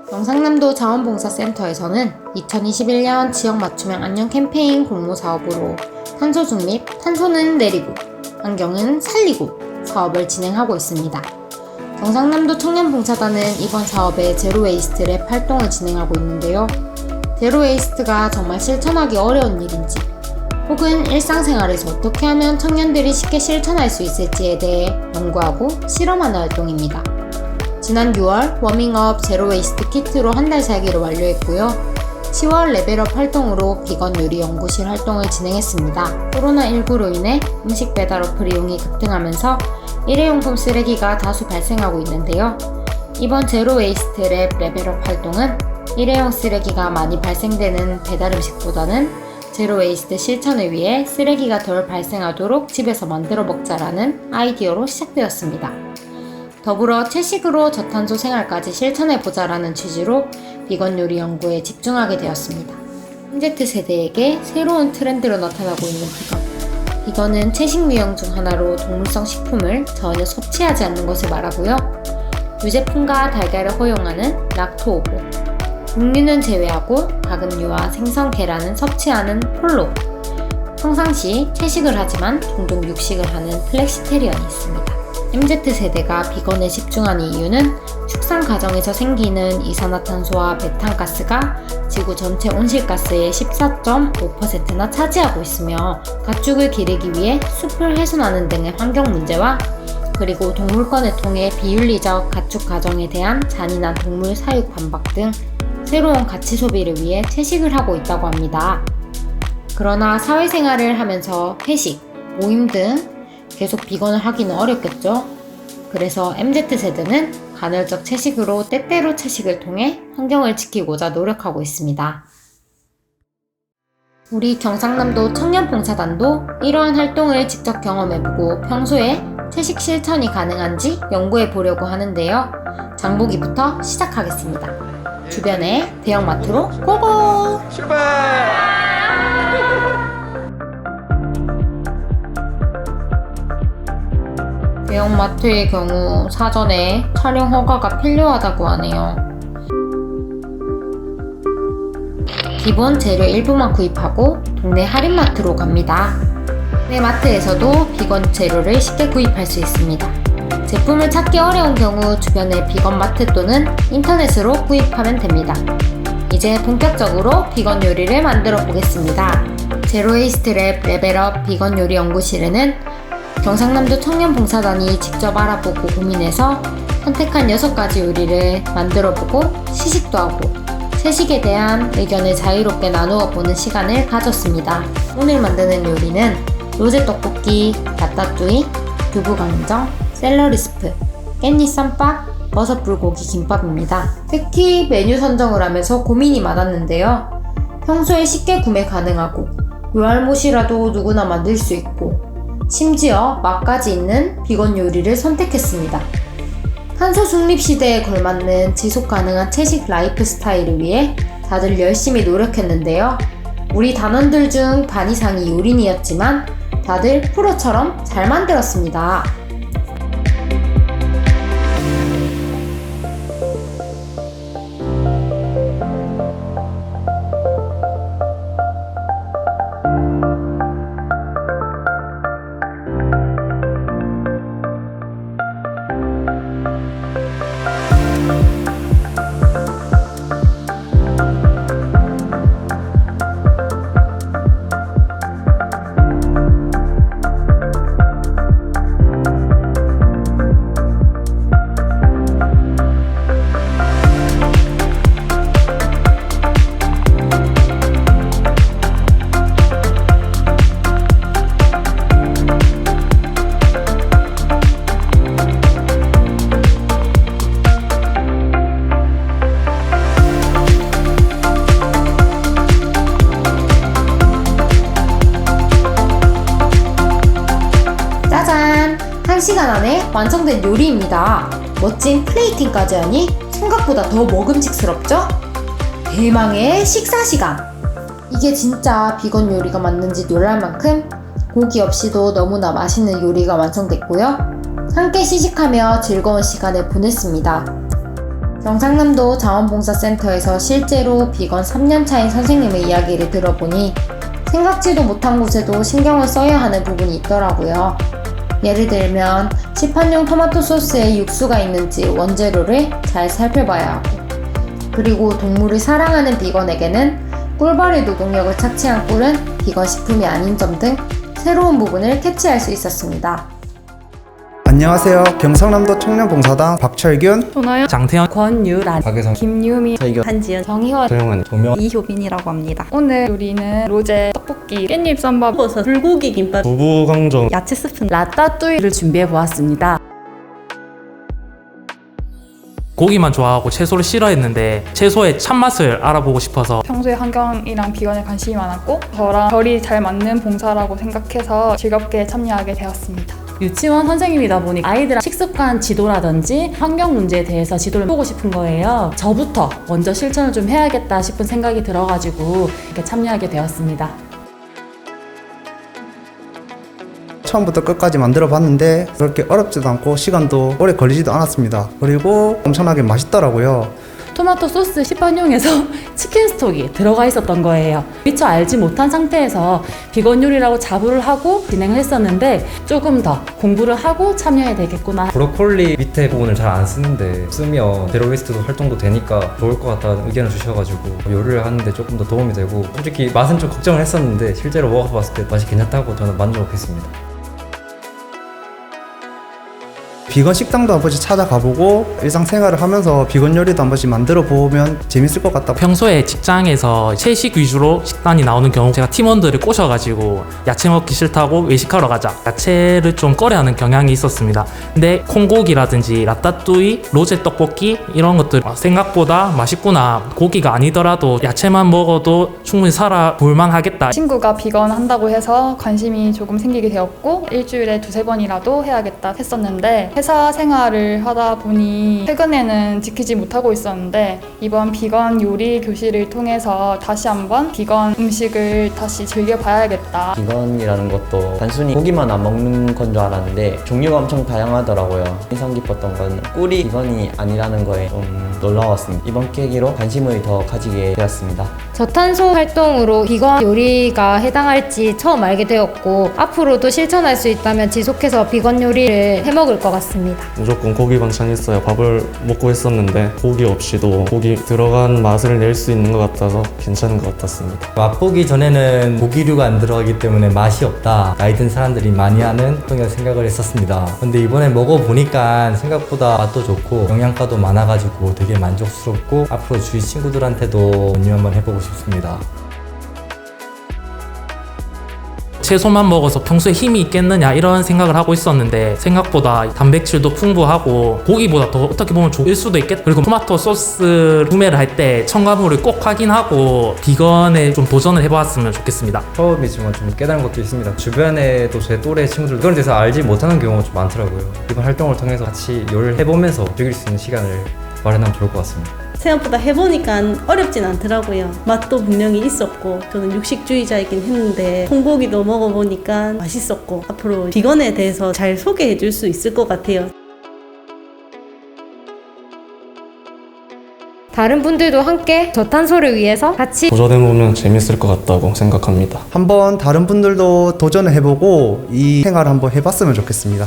경상남도 자원봉사센터에서는 2021년 지역 맞춤형 안녕 캠페인 공모 사업으로 탄소 중립, 탄소는 내리고, 환경은 살리고 사업을 진행하고 있습니다. 경상남도 청년봉사단은 이번 사업에 제로웨이스트 랩 활동을 진행하고 있는데요. 제로웨이스트가 정말 실천하기 어려운 일인지, 혹은 일상생활에서 어떻게 하면 청년들이 쉽게 실천할 수 있을지에 대해 연구하고 실험하는 활동입니다. 지난 6월 워밍업 제로웨이스트 키트로 한 달 살기를 완료했고요. 10월 레벨업 활동으로 비건 요리 연구실 활동을 진행했습니다. 코로나19로 인해 음식 배달 어플 이용이 급등하면서 일회용품 쓰레기가 다수 발생하고 있는데요. 이번 제로웨이스트 랩 레벨업 활동은 일회용 쓰레기가 많이 발생되는 배달 음식보다는 제로웨이스트 실천을 위해 쓰레기가 덜 발생하도록 집에서 만들어 먹자라는 아이디어로 시작되었습니다. 더불어 채식으로 저탄소 생활까지 실천해보자라는 취지로 비건 요리 연구에 집중하게 되었습니다. MZ세대에게 새로운 트렌드로 나타나고 있는 비건. 비건은 채식 유형 중 하나로 동물성 식품을 전혀 섭취하지 않는 것을 말하고요. 유제품과 달걀을 허용하는 락토오보, 육류는 제외하고 가금류와 생선, 계란은 섭취하는 폴로, 평상시 채식을 하지만 종종 육식을 하는 플렉시테리언이 있습니다. MZ세대가 비건에 집중하는 이유는 축산 과정에서 생기는 이산화탄소와 메탄가스가 지구 전체 온실가스의 14.5%나 차지하고 있으며 가축을 기르기 위해 숲을 훼손하는 등의 환경 문제와 그리고 동물권을 통해 비윤리적 가축 가정에 대한 잔인한 동물 사육 반박 등 새로운 가치 소비를 위해 채식을 하고 있다고 합니다. 그러나 사회생활을 하면서 회식, 모임 등 계속 비건을 하기는 어렵겠죠? 그래서 MZ세대는 간헐적 채식으로 때때로 채식을 통해 환경을 지키고자 노력하고 있습니다. 우리 경상남도 청년봉사단도 이러한 활동을 직접 경험해보고 평소에 채식 실천이 가능한지 연구해보려고 하는데요. 장보기부터 시작하겠습니다. 주변에 대형마트로 고고! 출발! 대형마트의 경우 사전에 촬영 허가가 필요하다고 하네요. 기본 재료 일부만 구입하고 동네 할인마트로 갑니다. 네 마트에서도 비건 재료를 쉽게 구입할 수 있습니다. 제품을 찾기 어려운 경우 주변의 비건 마트 또는 인터넷으로 구입하면 됩니다. 이제 본격적으로 비건 요리를 만들어 보겠습니다. 제로웨이스트 랩 레벨업 비건 요리 연구실에는 경상남도 청년봉사단이 직접 알아보고 고민해서 선택한 6가지 요리를 만들어보고 시식도 하고 채식에 대한 의견을 자유롭게 나누어 보는 시간을 가졌습니다. 오늘 만드는 요리는 로제 떡볶이, 라따뚜이, 두부 강정, 샐러리 스프, 깻잎 쌈밥, 버섯 불고기 김밥입니다. 특히 메뉴 선정을 하면서 고민이 많았는데요. 평소에 쉽게 구매 가능하고 요알못이라도 누구나 만들 수 있고 심지어 맛까지 있는 비건 요리를 선택했습니다. 탄소 중립 시대에 걸맞는 지속 가능한 채식 라이프 스타일을 위해 다들 열심히 노력했는데요. 우리 단원들 중 반 이상이 요린이었지만 다들 프로처럼 잘 만들었습니다. 짜잔! 1시간 안에 완성된 요리입니다. 멋진 플레이팅까지 하니 생각보다 더 먹음직스럽죠? 대망의 식사 시간! 이게 진짜 비건 요리가 맞는지 놀랄 만큼 고기 없이도 너무나 맛있는 요리가 완성됐고요. 함께 시식하며 즐거운 시간을 보냈습니다. 영상남도 자원봉사센터에서 실제로 비건 3년차인 선생님의 이야기를 들어보니 생각지도 못한 곳에도 신경을 써야 하는 부분이 있더라고요. 예를 들면 시판용 토마토 소스에 육수가 있는지 원재료를 잘 살펴봐야 하고, 그리고 동물을 사랑하는 비건에게는 꿀벌이 노동력을 착취한 꿀은 비건 식품이 아닌 점 등 새로운 부분을 캐치할 수 있었습니다. 안녕하세요. 경상남도 청년봉사당 박철균, 조나연, 장태현, 권유란, 박혜성, 김유미, 서희경, 한지연, 정희원, 조영은, 조명, 이효빈이라고 합니다. 오늘 요리는 로제 떡볶이, 깻잎 쌈밥, 버섯, 불고기 김밥, 두부강정, 야채 스프, 라따뚜이를 준비해보았습니다. 고기만 좋아하고 채소를 싫어했는데 채소의 참맛을 알아보고 싶어서 평소에 환경이랑 비건에 관심이 많았고 저랑 결이 잘 맞는 봉사라고 생각해서 즐겁게 참여하게 되었습니다. 유치원 선생님이다 보니 아이들 식습관 지도라든지 환경 문제에 대해서 지도를 보고 싶은 거예요. 저부터 먼저 실천을 좀 해야겠다 싶은 생각이 들어가지고 이렇게 참여하게 되었습니다. 처음부터 끝까지 만들어 봤는데 그렇게 어렵지도 않고 시간도 오래 걸리지도 않았습니다. 그리고 엄청나게 맛있더라고요. 토마토 소스 시판용에서 치킨 스톡이 들어가 있었던 거예요. 미처 알지 못한 상태에서 비건 요리라고 자부를 하고 진행을 했었는데 조금 더 공부를 하고 참여해야 되겠구나. 브로콜리 밑에 부분을 잘 안 쓰는데 쓰면 제로 웨이스트도 활동도 되니까 좋을 것 같다는 의견을 주셔가지고 요리를 하는데 조금 더 도움이 되고, 솔직히 맛은 좀 걱정을 했었는데 실제로 먹어봤을 때 맛이 괜찮다고 저는 만족했습니다. 비건 식당도 한 번씩 찾아가보고 일상생활을 하면서 비건 요리도 한 번씩 만들어 보면 재밌을 것 같다고. 평소에 직장에서 채식 위주로 식단이 나오는 경우 제가 팀원들을 꼬셔가지고 야채 먹기 싫다고 외식하러 가자, 야채를 좀 꺼려하는 경향이 있었습니다. 근데 콩고기라든지 라따뚜이, 로제 떡볶이 이런 것들 생각보다 맛있구나, 고기가 아니더라도 야채만 먹어도 충분히 살아볼만 하겠다. 친구가 비건 한다고 해서 관심이 조금 생기게 되었고 일주일에 2-3번이라도 해야겠다 했었는데 회사 생활을 하다 보니 최근에는 지키지 못하고 있었는데 이번 비건 요리 교실을 통해서 다시 한번 비건 음식을 다시 즐겨봐야겠다. 비건이라는 것도 단순히 고기만 안 먹는 건 줄 알았는데 종류가 엄청 다양하더라고요. 인상 깊었던 건 꿀이 비건이 아니라는 거에 좀 놀라웠습니다. 이번 계기로 관심을 더 가지게 되었습니다. 저탄소 활동으로 비건 요리가 해당할지 처음 알게 되었고, 앞으로도 실천할 수 있다면 지속해서 비건 요리를 해먹을 것 같습니다. 무조건 고기 반찬이 있어야 밥을 먹고 했었는데 고기 없이도 고기 들어간 맛을 낼 수 있는 것 같아서 괜찮은 것 같았습니다. 맛보기 전에는 고기류가 안 들어가기 때문에 맛이 없다, 나이 든 사람들이 많이 하는 그런 생각을 했었습니다. 근데 이번에 먹어보니까 생각보다 맛도 좋고 영양가도 많아가지고 되게 만족스럽고 앞으로 주위 친구들한테도 권유 한번 해보고 싶습니다. 채소만 먹어서 평소에 힘이 있겠느냐 이런 생각을 하고 있었는데 생각보다 단백질도 풍부하고 고기보다 더 어떻게 보면 좋을 수도 있겠다. 그리고 토마토 소스 구매를 할 때 첨가물을 꼭 확인하고 비건에 좀 도전을 해봤으면 좋겠습니다. 처음이지만 좀 깨달은 것도 있습니다. 주변에도 제 또래 친구들 그런 데서 알지 못하는 경우가 좀 많더라고요. 이번 활동을 통해서 같이 요리를 해보면서 즐길 수 있는 시간을 마련하면 좋을 것 같습니다. 생각보다 해보니까 어렵진 않더라고요. 맛도 분명히 있었고, 저는 육식주의자이긴 했는데 콩고기도 먹어보니까 맛있었고, 앞으로 비건에 대해서 잘 소개해 줄 수 있을 것 같아요. 다른 분들도 함께 저탄소를 위해서 같이 도전해보면 재밌을 것 같다고 생각합니다. 한번 다른 분들도 도전을 해보고 이 생활을 한번 해봤으면 좋겠습니다.